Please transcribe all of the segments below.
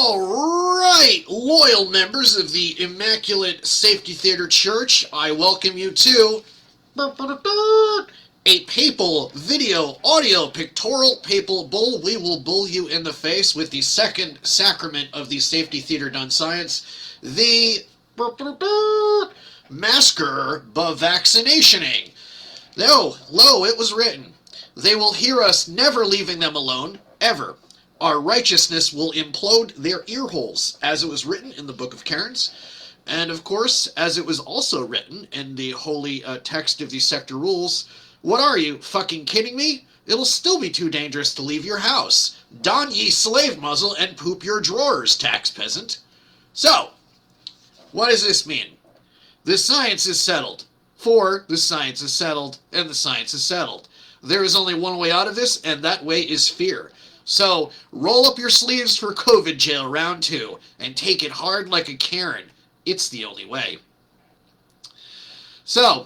All right, loyal members of the Immaculate Safety Theater Church, I welcome you to a papal video, audio, pictorial papal bull. We will bull you in the face with the second sacrament of the Safety Theater Done Science, the Maskurbavaccinationing. Lo, it was written, they will hear us never leaving them alone, ever. Our righteousness will implode their ear holes, as it was written in the Book of Cairns, and of course, as it was also written in the holy text of the sector rules. What are you, fucking kidding me? It'll still be too dangerous to leave your house. Don ye slave muzzle and poop your drawers, tax peasant. So, what does this mean? The science is settled. For the science is settled, and the science is settled. There is only one way out of this, and that way is fear. So, roll up your sleeves for COVID jail round 2, and take it hard like a Karen. It's the only way. So,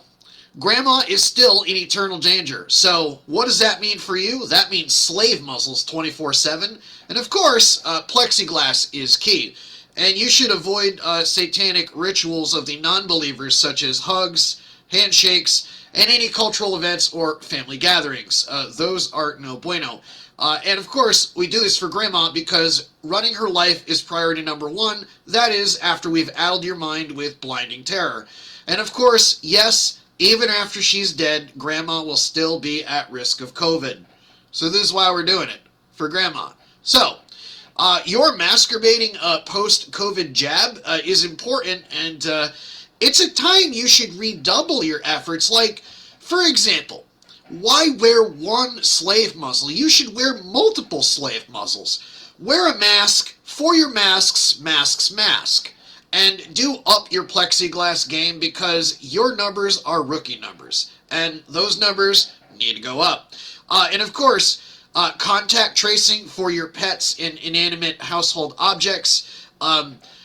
Grandma is still in eternal danger. So, what does that mean for you? That means slave muzzles 24/7. And of course, plexiglass is key. And you should avoid satanic rituals of the non-believers, such as hugs, handshakes, and any cultural events or family gatherings. Those are no bueno. And of course, we do this for Grandma because running her life is priority number 1. That is, after we've addled your mind with blinding terror. And of course, yes, even after she's dead, Grandma will still be at risk of COVID. So this is why we're doing it, for Grandma. So, your masturbating post-COVID jab is important, and it's a time you should redouble your efforts. Like, for example, why wear one slave muzzle? You should wear multiple slave muzzles. Wear a mask for your mask. And do up your plexiglass game because your numbers are rookie numbers. And those numbers need to go up. And of course, contact tracing for your pets and inanimate household objects.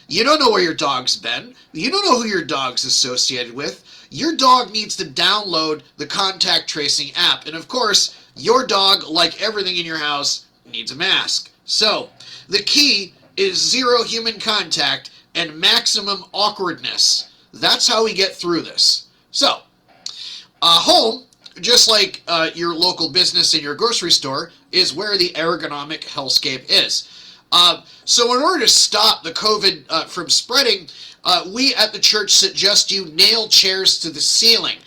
You don't know where your dog's been. You don't know who your dog's associated with. Your dog needs to download the contact tracing app. And of course, your dog, like everything in your house, needs a mask. So, the key is 0 human contact and maximum awkwardness. That's how we get through this. So, home, just like your local business and your grocery store, is where the ergonomic hellscape is. So in order to stop the COVID from spreading, we at the church suggest you nail chairs to the ceiling,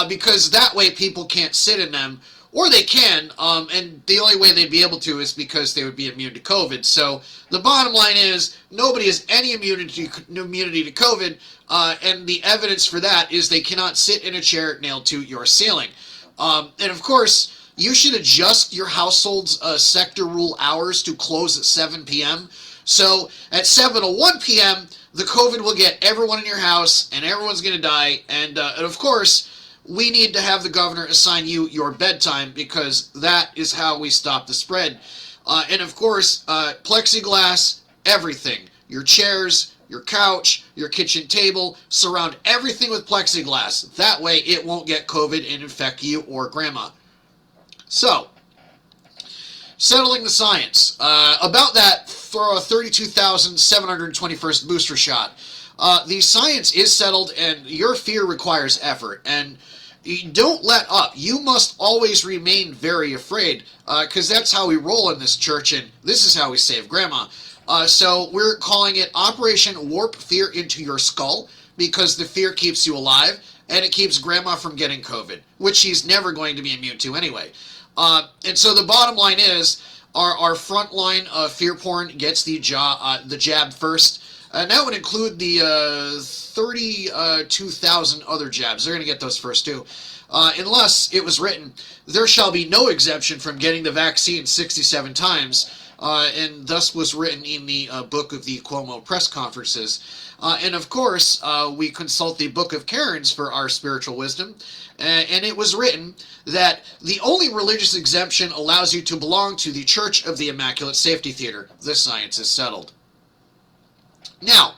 because that way people can't sit in them, or they can, and the only way they'd be able to is because they would be immune to COVID. So the bottom line is, nobody has any immunity to COVID, and the evidence for that is they cannot sit in a chair nailed to your ceiling. And of course, you should adjust your household's sector rule hours to close at 7 p.m. So at 7:01 p.m., the COVID will get everyone in your house, and everyone's going to die. And of course, we need to have the governor assign you your bedtime, because that is how we stop the spread. And of course, plexiglass, everything. Your chairs, your couch, your kitchen table, surround everything with plexiglass. That way it won't get COVID and infect you or Grandma. So, settling the science. About that 32,721st booster shot. The science is settled, and your fear requires effort. And you don't let up. You must always remain very afraid, because that's how we roll in this church, and this is how we save Grandma. So we're calling it Operation Warp Fear into Your Skull, because the fear keeps you alive, and it keeps Grandma from getting COVID, which she's never going to be immune to anyway. And so the bottom line is, our frontline fear porn gets the jab first. And that would include the 32,000 other jabs. They're going to get those first too. Unless it was written, there shall be no exemption from getting the vaccine 67 times. And thus was written in the book of the Cuomo press conferences. And of course, we consult the Book of Cairns for our spiritual wisdom. And it was written that the only religious exemption allows you to belong to the Church of the Immaculate Safety Theater. This science is settled. Now,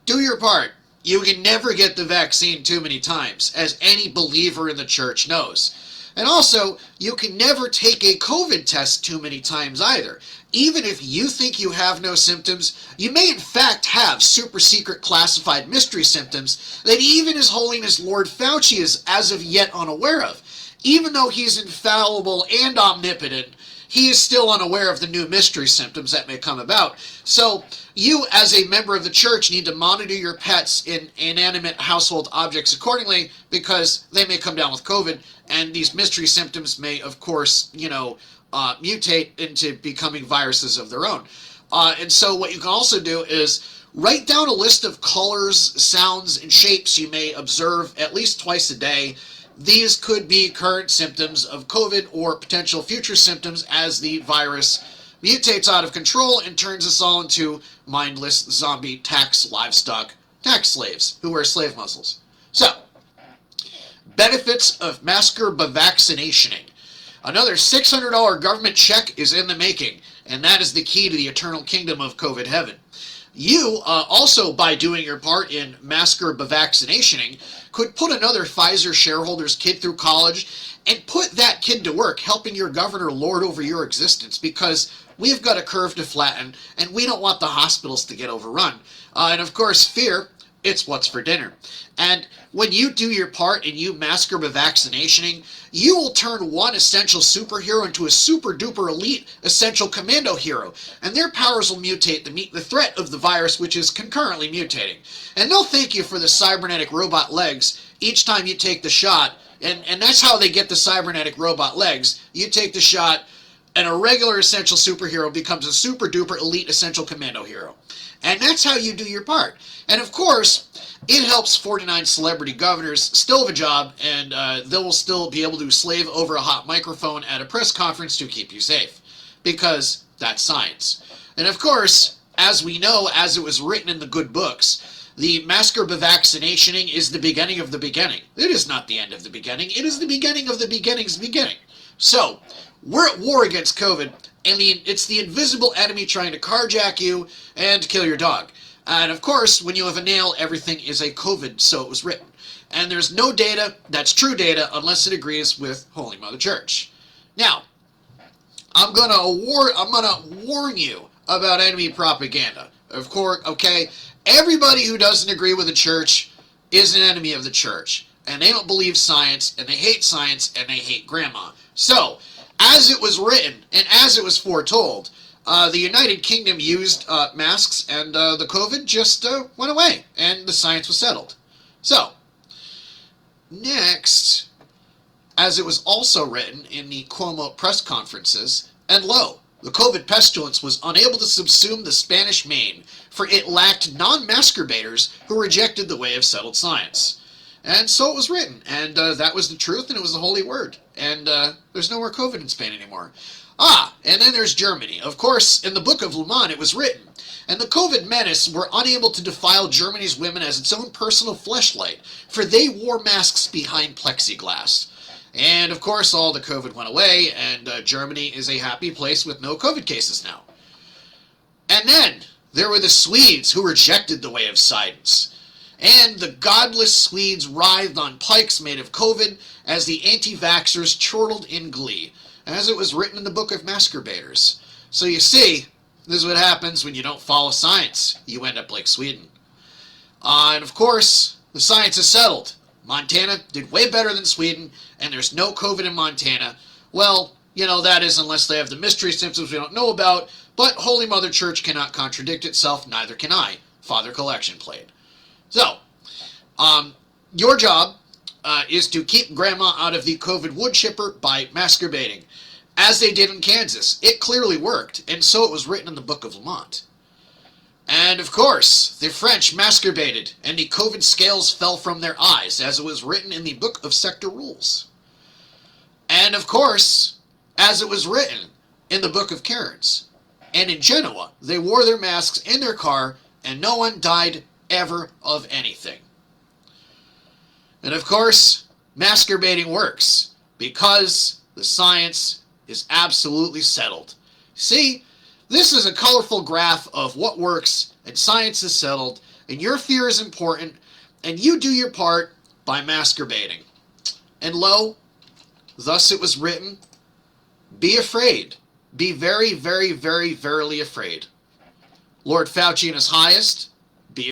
do your part. You can never get the vaccine too many times, as any believer in the church knows. And also, you can never take a COVID test too many times either. Even if you think you have no symptoms, you may in fact have super secret classified mystery symptoms that even His Holiness Lord Fauci is as of yet unaware of. Even though he's infallible and omnipotent, he is still unaware of the new mystery symptoms that may come about. So you, as a member of the church, need to monitor your pets in inanimate household objects accordingly, because they may come down with COVID, and these mystery symptoms may, of course, mutate into becoming viruses of their own. And so what you can also do is write down a list of colors, sounds, and shapes you may observe at least twice a day. These could be current symptoms of COVID or potential future symptoms as the virus mutates out of control and turns us all into mindless zombie tax livestock tax slaves who wear slave muzzles. So, benefits of Maskurbavaccinationing. Another $600 government check is in the making, and that is the key to the eternal kingdom of COVID heaven. You, also by doing your part in Maskurbavaccinationing, could put another Pfizer shareholder's kid through college and put that kid to work helping your governor lord over your existence, because we've got a curve to flatten and we don't want the hospitals to get overrun. And of course, fear, it's what's for dinner. And when you do your part and you Maskurbavaccinationing, you will turn one essential superhero into a super duper elite essential commando hero, and their powers will mutate to meet the threat of the virus, which is concurrently mutating. And they'll thank you for the cybernetic robot legs each time you take the shot, and that's how they get the cybernetic robot legs. You take the shot, and a regular essential superhero becomes a super duper elite essential commando hero. And that's how you do your part. And of course, it helps 49 celebrity governors still have a job, and they will still be able to slave over a hot microphone at a press conference to keep you safe, because that's science. And of course, as we know, as it was written in the good books, the Maskurbavaccinationing is the beginning of the beginning. It is not the end of the beginning. It is the beginning of the beginning's beginning. So, we're at war against COVID, and it's the invisible enemy trying to carjack you and kill your dog. And of course, when you have a nail, everything is a COVID, so it was written. And there's no data that's true data unless it agrees with Holy Mother Church. Now, I'm gonna warn you about enemy propaganda. Of course, okay, everybody who doesn't agree with the church is an enemy of the church, and they don't believe science, and they hate grandma. So, as it was written and as it was foretold, the United Kingdom used masks, and the COVID just went away, and the science was settled. So, next, as it was also written in the Cuomo press conferences, and lo, the COVID pestilence was unable to subsume the Spanish Main, for it lacked non-masturbators who rejected the way of settled science. And so it was written, and that was the truth, and it was the holy word. And there's no more COVID in Spain anymore. And then there's Germany. Of course, in the Book of Le Mans, it was written, and the COVID menace were unable to defile Germany's women as its own personal fleshlight, for they wore masks behind plexiglass. And of course, all the COVID went away, and Germany is a happy place with no COVID cases now. And then there were the Swedes who rejected the way of science. And the godless Swedes writhed on pikes made of COVID as the anti-vaxxers chortled in glee, as it was written in the Book of Masturbators. So you see, this is what happens when you don't follow science. You end up like Sweden. And of course, the science is settled. Montana did way better than Sweden, and there's no COVID in Montana. Well, that is unless they have the mystery symptoms we don't know about, but Holy Mother Church cannot contradict itself, neither can I. Father Collection Plate. So, your job is to keep Grandma out of the COVID wood chipper by masturbating, as they did in Kansas. It clearly worked, and so it was written in the Book of Lamont. And of course, the French masturbated, and the COVID scales fell from their eyes, as it was written in the Book of Sector Rules. And of course, as it was written in the Book of Cairns. And in Genoa, they wore their masks in their car, and no one died ever of anything. And of course, masturbating works, because the science is absolutely settled. See, this is a colorful graph of what works, and science is settled, and your fear is important, and you do your part by masturbating. And lo, Thus it was written, be afraid. Be very, very, very, verily afraid. Lord Fauci in his highest